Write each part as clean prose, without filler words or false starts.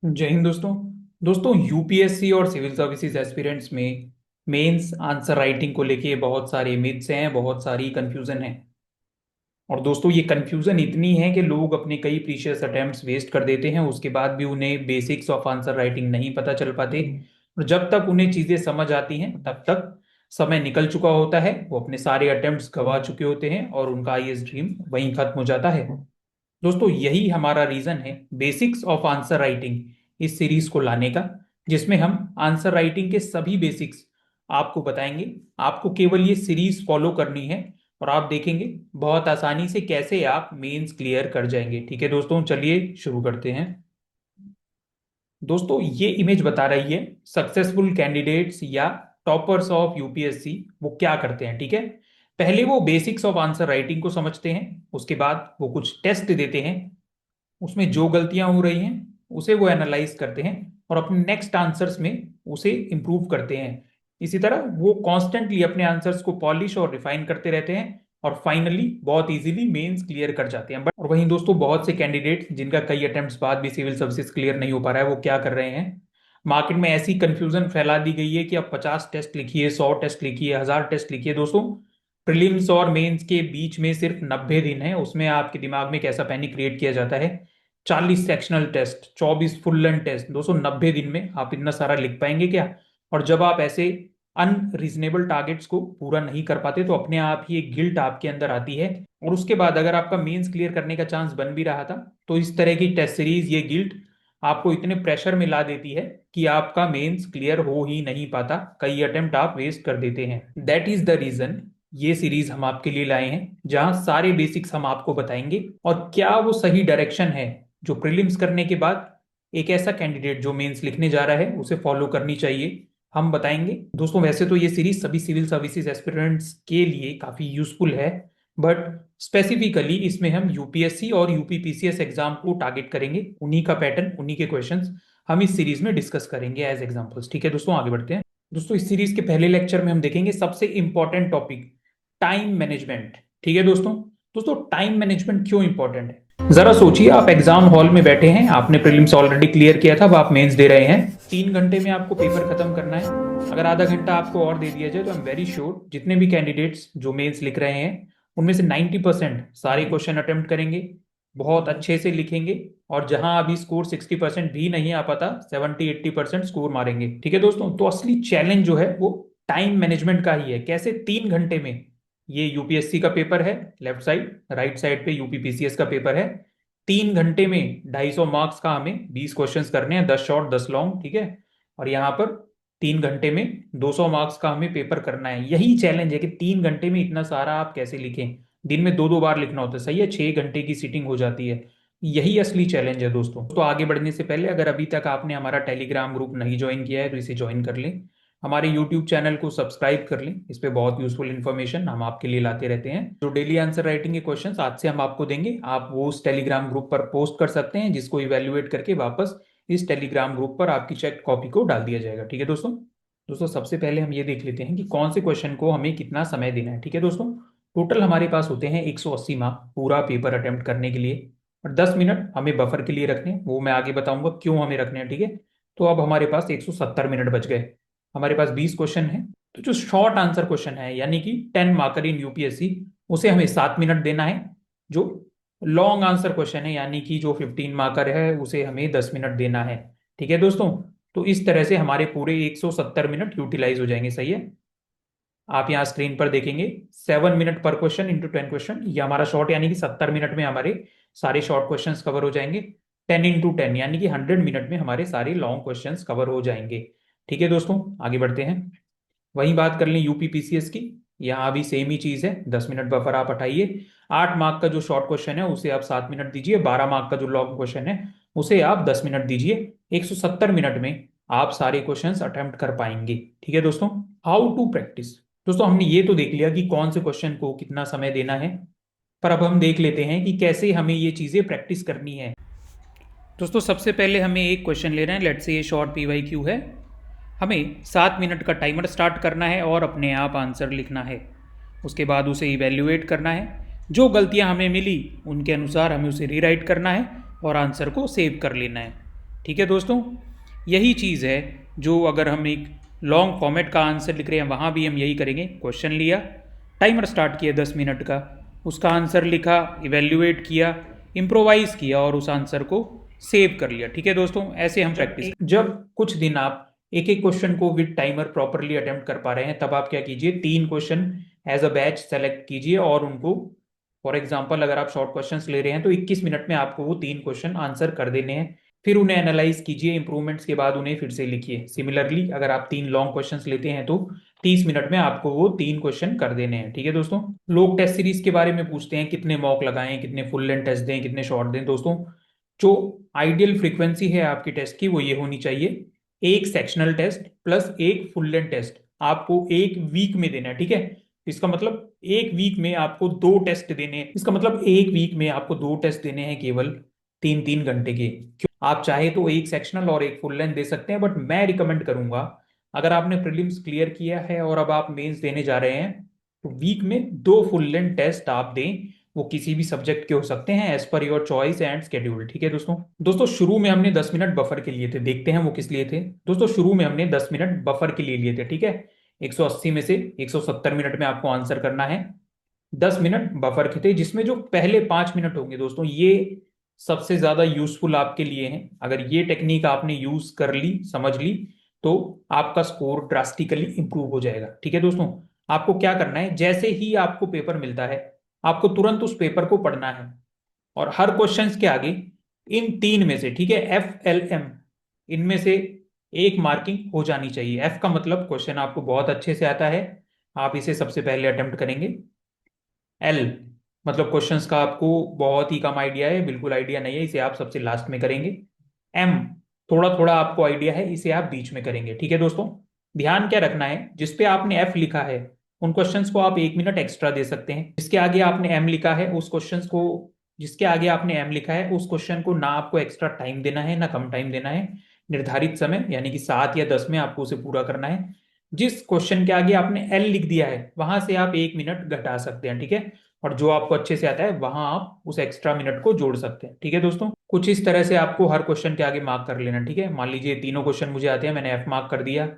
जय हिंद दोस्तों। दोस्तों यूपीएससी और सिविल सर्विसेज एस्पिरेंट्स में मेंस आंसर राइटिंग को लेके बहुत सारे मिथ्स हैं, बहुत सारी कंफ्यूजन है। और दोस्तों ये कंफ्यूजन इतनी है कि लोग अपने कई प्रीशियस अटेम्प्ट्स वेस्ट कर देते हैं, उसके बाद भी उन्हें बेसिक्स ऑफ आंसर राइटिंग नहीं पता चल पाते। और जब तक उन्हें चीजें समझ आती हैं तब तक समय निकल चुका होता है, वो अपने सारे अटेम्प्ट्स गवा चुके होते हैं और उनका आईएएस ड्रीम वहीं खत्म हो जाता है। दोस्तों यही हमारा रीजन है बेसिक्स ऑफ आंसर राइटिंग इस सीरीज को लाने का, जिसमें हम आंसर राइटिंग के सभी बेसिक्स आपको बताएंगे। आपको केवल ये सीरीज फॉलो करनी है और आप देखेंगे बहुत आसानी से कैसे आप मेंस क्लियर कर जाएंगे। ठीक है दोस्तों, चलिए शुरू करते हैं। दोस्तों ये इमेज बता रही है सक्सेसफुल कैंडिडेट्स या टॉपर्स ऑफ यूपीएससी वो क्या करते हैं। ठीक है, पहले वो बेसिक्स ऑफ आंसर राइटिंग को समझते हैं, उसके बाद वो कुछ टेस्ट देते हैं, उसमें जो गलतियां हो रही हैं उसे वो एनालाइज करते हैं और अपने नेक्स्ट आंसर्स में उसे इंप्रूव करते हैं। इसी तरह वो कॉन्स्टेंटली अपने आंसर्स को पॉलिश और रिफाइन करते रहते हैं और फाइनली बहुत इजीली मेंस क्लियर कर जाते हैं। बट और वहीं दोस्तों बहुत से कैंडिडेट जिनका कई अटेम्प्ट्स बाद भी सिविल सर्विसेज क्लियर नहीं हो पा रहा है, वो क्या कर रहे हैं, मार्केट में ऐसी कंफ्यूजन फैला दी गई है कि अब 50 टेस्ट लिखिए, 100 टेस्ट लिखिए, 1000 टेस्ट लिखिए। दोस्तों प्रीलिम्स और मेंस के बीच में सिर्फ 90 दिन है, उसमें आपके दिमाग में कैसा पैनिक क्रिएट किया जाता है। 40 sectional test, 24 full length test, 290 दिन में आप इतना सारा लिख पाएंगे क्या? और जब आप ऐसे अनरीजनेबल टारगेट्स को पूरा नहीं कर पाते तो अपने आप ही एक गिल्ट आपके अंदर आती है। और उसके बाद अगर आपका मेंस क्लियर करने का चांस बन भी रहा था तो इस तरह की टेस्ट सीरीज ये गिल्ट आपको इतने प्रेशर में ला देती है कि आपका मेंस क्लियर हो ही नहीं पाता, कई अटेम्प्ट आप वेस्ट कर देते हैं। दैट इज द रीजन ये सीरीज हम आपके लिए लाए हैं, जहां सारे बेसिक्स हम आपको बताएंगे और क्या वो सही डायरेक्शन है जो प्रीलिम्स करने के बाद एक ऐसा कैंडिडेट जो मेंस लिखने जा रहा है उसे फॉलो करनी चाहिए, हम बताएंगे। दोस्तों वैसे तो ये सीरीज सभी सिविल सर्विसेज एस्पिरेंट्स के लिए काफी यूजफुल है, बट स्पेसिफिकली इसमें हम यूपीएससी और यूपीपीसीएस एग्जाम को टारगेट करेंगे, उन्हीं का पैटर्न, उन्हीं के क्वेश्चंस हम इस सीरीज में डिस्कस करेंगे एज एग्जांपल्स। ठीक है दोस्तों, आगे बढ़ते हैं। दोस्तों इस सीरीज के पहले लेक्चर में हम देखेंगे सबसे इंपॉर्टेंट टॉपिक, टाइम मैनेजमेंट। ठीक है दोस्तों, दोस्तों टाइम मैनेजमेंट क्यों इंपॉर्टेंट है? जरा सोचिए, आप एग्जाम हॉल में बैठे हैं, आपने प्रीलिम्स ऑलरेडी क्लियर किया था, अब आप मेंस दे रहे हैं। 3 घंटे में आपको पेपर खत्म करना है। अगर आधा घंटा आपको और दे दिया जाए तो आई एम वेरी श्योर जितने भी कैंडिडेट्स जो मेंस लिख रहे हैं उनमें से 90% सारे क्वेश्चन अटेम्प्ट करेंगे, बहुत अच्छे से लिखेंगे और जहां अभी स्कोर 60% भी नहीं आ पाता, 70-80% स्कोर मारेंगे। ठीक है दोस्तों, तो असली चैलेंज जो है वो टाइम मैनेजमेंट का ही है। कैसे 3 घंटे में, ये यूपीएससी का पेपर है लेफ्ट साइड, राइट साइड पे यूपीपीसीएस का पेपर है, 3 घंटे में 250 मार्क्स का हमें 20 क्वेश्चंस करने हैं, 10 शॉर्ट 10 लॉन्ग। ठीक है, और यहाँ पर 3 घंटे में 200 मार्क्स का हमें पेपर करना है। यही चैलेंज है कि 3 घंटे में इतना सारा आप कैसे लिखें। दिन में दो दो बार लिखना होता है, सही है, 6 घंटे की सीटिंग हो जाती है। यही असली चैलेंज है दोस्तों। तो आगे बढ़ने से पहले अगर अभी तक आपने हमारा टेलीग्राम ग्रुप नहीं ज्वाइन किया है तो इसे ज्वाइन कर लें, हमारे यूट्यूब चैनल को सब्सक्राइब कर लें, इस पे बहुत यूजफुल इन्फॉर्मेशन हम आपके लिए लाते रहते हैं। जो डेली आंसर राइटिंग के क्वेश्चंस आज से हम आपको देंगे, आप वो उस टेलीग्राम ग्रुप पर पोस्ट कर सकते हैं, जिसको इवेल्युएट करके वापस इस टेलीग्राम ग्रुप पर आपकी चेक कॉपी को डाल दिया जाएगा। ठीक है दोस्तों, दोस्तों सबसे पहले हम ये देख लेते हैं कि कौन से क्वेश्चन को हमें कितना समय देना है। ठीक है दोस्तों, टोटल हमारे पास होते हैं 180 मार्क पूरा पेपर अटेम्प्ट करने के लिए, और 10 मिनट हमें बफर के लिए रखने हैं, वो मैं आगे बताऊंगा क्यों हमें रखने हैं। ठीक है, तो अब हमारे पास 170 मिनट बच गए, हमारे पास 20 क्वेश्चन है। तो जो शॉर्ट आंसर क्वेश्चन है यानी कि 10 मार्कर इन यूपीएससी, उसे हमें 7 मिनट देना है। जो लॉन्ग आंसर क्वेश्चन है यानी कि जो 15 मार्कर है उसे हमें 10 मिनट देना है। ठीक है दोस्तों, तो इस तरह से हमारे पूरे 170 मिनट यूटिलाइज हो जाएंगे। सही है, आप यहाँ स्क्रीन पर देखेंगे 7 मिनट पर क्वेश्चन इंटू 10 क्वेश्चन, ये हमारा शॉर्ट यानी कि 70 मिनट में हमारे सारे शॉर्ट क्वेश्चंस कवर हो जाएंगे। 10 इंटू 10 यानी कि 100 मिनट में हमारे सारे लॉन्ग क्वेश्चंस कवर हो जाएंगे। ठीक है दोस्तों, आगे बढ़ते हैं। वहीं बात कर लें यूपीपीसीएस की, यहाँ भी सेम ही चीज है, 10 मिनट बफर आप हटाइए। 8 मार्क का जो शॉर्ट क्वेश्चन है उसे आप 7 मिनट दीजिए, 12 मार्क का जो लॉन्ग क्वेश्चन है उसे आप 10 मिनट दीजिए। 170 मिनट में आप सारे क्वेश्चंस अटेम्प्ट कर पाएंगे। ठीक है दोस्तों, हाउ टू प्रैक्टिस। दोस्तों हमने ये तो देख लिया कि कौन से क्वेश्चन को कितना समय देना है, पर अब हम देख लेते हैं कि कैसे हमें ये चीजें प्रैक्टिस करनी है। दोस्तों सबसे पहले हमें एक क्वेश्चन लेना है, लेट्स से ये शॉर्ट पीवाईक्यू है, हमें 7 मिनट का टाइमर स्टार्ट करना है और अपने आप आंसर लिखना है। उसके बाद उसे इवेल्युएट करना है, जो गलतियां हमें मिली उनके अनुसार हमें उसे रीराइट करना है और आंसर को सेव कर लेना है। ठीक है दोस्तों, यही चीज़ है जो अगर हम एक लॉन्ग फॉर्मेट का आंसर लिख रहे हैं वहाँ भी हम यही करेंगे। क्वेश्चन लिया, टाइमर स्टार्ट किया 10 मिनट का, उसका आंसर लिखा, इवेल्युएट किया, इम्प्रोवाइज किया और उस आंसर को सेव कर लिया। ठीक है दोस्तों, ऐसे हम प्रैक्टिस। जब कुछ दिन आप एक एक क्वेश्चन को विद टाइमर प्रॉपरली अटेम्प्ट कर पा रहे हैं तब आप क्या कीजिए, 3 question as a batch select कीजिए और उनको, फॉर एग्जाम्पल अगर आप शॉर्ट क्वेश्चंस ले रहे हैं तो 21 मिनट में आपको वो 3 क्वेश्चन आंसर कर देने हैं। फिर उन्हें एनालाइज कीजिए, इंप्रूवमेंट्स के बाद उन्हें फिर से लिखिए। सिमिलरली अगर आप 3 लॉन्ग क्वेश्चंस लेते हैं तो 30 मिनट में आपको वो 3 क्वेश्चन कर देने हैं। ठीक है दोस्तों, लोग टेस्ट सीरीज के बारे में पूछते हैं, कितने मॉक लगाएं, कितने फुल लेंथ टेस्ट दें, कितने शॉर्ट दें। दोस्तों, जो आइडियल फ्रीक्वेंसी है आपकी टेस्ट की वो ये होनी चाहिए, एक सेक्शनल टेस्ट प्लस एक फुल लेंथ टेस्ट आपको एक वीक में देना है। ठीक है, इसका मतलब एक वीक में आपको 2 टेस्ट देने हैं। इसका मतलब एक वीक में आपको 2 टेस्ट देने हैं, केवल 3-3 घंटे के। आप चाहे तो एक सेक्शनल और एक फुल लेंथ दे सकते हैं, बट मैं रिकमेंड करूंगा अगर आपने प्रीलिम्स क्लियर किया है और अब आप मेंस देने जा रहे हैं तो वीक में 2 फुल लेंथ टेस्ट आप दें। वो किसी भी सब्जेक्ट के हो सकते हैं, as per your choice and schedule. ठीक है दोस्तों, शुरू में हमने 10 मिनट बफर के लिए थे, देखते हैं वो किस लिए थे। दोस्तों, शुरू में हमने 10 मिनट बफर के लिए लिए थे। ठीक है, 180 में से 170 मिनट में आपको आंसर करना है। 10 मिनट बफर के थे, जिसमें जो पहले 5 मिनट होंगे दोस्तों, ये सबसे ज्यादा यूजफुल आपके लिए हैं। अगर ये टेक्निक आपने यूज कर ली, समझ ली, तो आपका स्कोर ड्रास्टिकली इंप्रूव हो जाएगा। ठीक है दोस्तों, आपको क्या करना है, जैसे ही आपको पेपर मिलता है आपको तुरंत उस पेपर को पढ़ना है और हर क्वेश्चन के आगे इन 3 में से, ठीक है, FLM, इनमें से एक मार्किंग हो जानी चाहिए। एफ का मतलब क्वेश्चन आपको बहुत अच्छे से आता है, आप इसे सबसे पहले अटेम्प्ट करेंगे। एल मतलब क्वेश्चंस का आपको बहुत ही कम आइडिया है, बिल्कुल आइडिया नहीं है, इसे आप सबसे लास्ट में करेंगे। एम थोड़ा थोड़ा आपको आइडिया है, इसे आप बीच में करेंगे। ठीक है दोस्तों, ध्यान क्या रखना है, जिसपे आपने एफ लिखा है उन क्वेश्चंस को आप 1 मिनट एक्स्ट्रा दे सकते हैं। जिसके आगे आपने एम लिखा है उस क्वेश्चंस को, जिसके आगे आपने एम लिखा है उस क्वेश्चन को ना आपको एक्स्ट्रा टाइम देना है ना कम टाइम देना है। निर्धारित समय यानी कि 7 या 10 में आपको उसे पूरा करना है। जिस क्वेश्चन के आगे आपने एल लिख दिया है वहां से आप 1 मिनट घटा सकते हैं। ठीक है, और जो आपको अच्छे से आता है वहां आप उस एक्स्ट्रा मिनट को जोड़ सकते हैं। ठीक है दोस्तों, कुछ इस तरह से आपको हर क्वेश्चन के आगे मार्क कर लेना। ठीक है, मान लीजिए तीनों क्वेश्चन मुझे आते हैं, मैंने एफ मार्क कर दिया।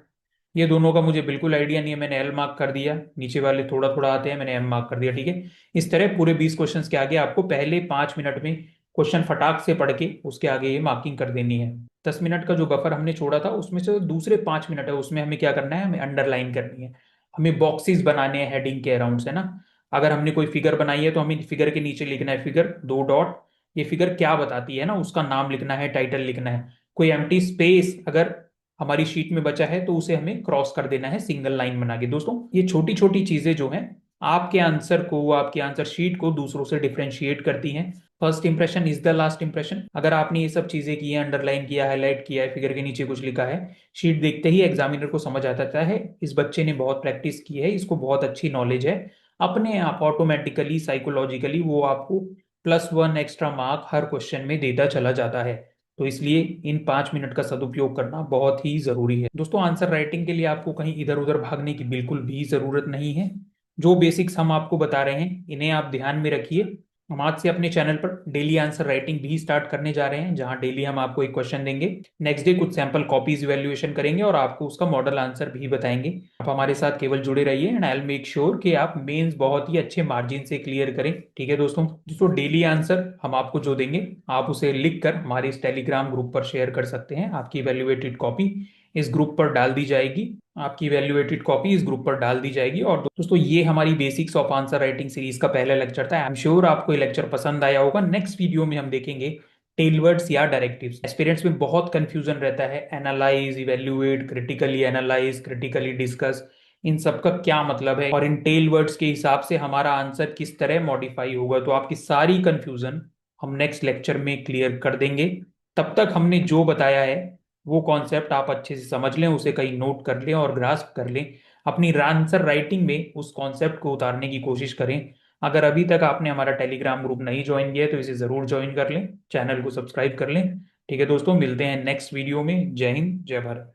ये दोनों का मुझे बिल्कुल आइडिया नहीं है, मैंने एल मार्क कर दिया। नीचे वाले थोड़ा थोड़ा आते हैं, मैंने एम मार्क कर दिया। ठीक है, इस तरह पूरे 20 क्वेश्चन के आगे आपको पहले 5 मिनट में क्वेश्चन फटाक से पढ़ के उसके आगे ये मार्किंग कर देनी है। 10 मिनट का जो बफर हमने छोड़ा था उसमें से दूसरे 5 मिनट है, उसमें हमें क्या करना है, हमें अंडरलाइन करनी है, हमें बॉक्सेस बनाने हैं हेडिंग के अराउंड, है ना। अगर हमने कोई फिगर बनाई है तो हमें फिगर के नीचे लिखना है फिगर 2 डॉट, ये फिगर क्या बताती है ना, उसका नाम लिखना है, टाइटल लिखना है। कोई एम्प्टी स्पेस अगर हमारी शीट में बचा है तो उसे हमें क्रॉस कर देना है सिंगल लाइन बना के। दोस्तों, ये छोटी छोटी चीजें जो हैं आपके आंसर को, आपके आंसर शीट को दूसरों से डिफरेंशिएट करती हैं। First impression is the last impression. अगर आपने ये सब चीजें की हैं, अंडरलाइन किया, हाईलाइट किया है, फिगर के नीचे कुछ लिखा है, शीट देखते ही एग्जामिनर को समझ आता है इस बच्चे ने बहुत प्रैक्टिस की है, इसको बहुत अच्छी नॉलेज है, अपने आप ऑटोमेटिकली साइकोलॉजिकली वो आपको +1 एक्स्ट्रा मार्क हर क्वेश्चन में देता चला जाता है। तो इसलिए इन 5 मिनट का सदुपयोग करना बहुत ही जरूरी है। दोस्तों, आंसर राइटिंग के लिए आपको कहीं इधर उधर भागने की बिल्कुल भी जरूरत नहीं है। जो बेसिक्स हम आपको बता रहे हैं इन्हें आप ध्यान में रखिए। हम आज से अपने चैनल पर डेली आंसर राइटिंग भी स्टार्ट करने जा रहे हैं, जहां डेली हम आपको एक क्वेश्चन देंगे, नेक्स्ट डे कुछ सैंपल कॉपीज इवेल्युएशन करेंगे और आपको उसका मॉडल आंसर भी बताएंगे। आप हमारे साथ केवल जुड़े रहिए and I will make sure कि आप मेंस बहुत ही अच्छे मार्जिन से क्लियर करें। ठीक है दोस्तों डेली आंसर हम आपको जो देंगे आप उसे लिख कर हमारे इस टेलीग्राम ग्रुप पर शेयर कर सकते हैं। आपकी इवेल्युएटेड कॉपी इस ग्रुप पर डाल दी जाएगी, आपकी वैल्यूएटेड कॉपी इस ग्रुप पर डाल दी जाएगी। और दोस्तों, ये हमारी basics of answer writing series का पहला लेक्चर था। आई एम श्योर आपको ये लेक्चर पसंद आया होगा। नेक्स्ट वीडियो में हम देखेंगे टेलवर्ड्स या डायरेक्टिव्स। एस्पिरेंट्स में बहुत कंफ्यूजन रहता है, analyse, evaluate, critically analyse, critically discuss, इन सब का क्या मतलब है और इन टेलवर्ड्स के हिसाब से हमारा आंसर किस तरह मॉडिफाई होगा। तो आपकी सारी कंफ्यूजन हम नेक्स्ट लेक्चर में क्लियर कर देंगे। तब तक हमने जो बताया है वो कॉन्सेप्ट आप अच्छे से समझ लें, उसे कहीं नोट कर लें और ग्रास्प कर लें, अपनी आंसर राइटिंग में उस कॉन्सेप्ट को उतारने की कोशिश करें। अगर अभी तक आपने हमारा टेलीग्राम ग्रुप नहीं ज्वाइन किया है तो इसे जरूर ज्वाइन कर लें, चैनल को सब्सक्राइब कर लें। ठीक है दोस्तों, मिलते हैं नेक्स्ट वीडियो में। जय हिंद, जय भारत।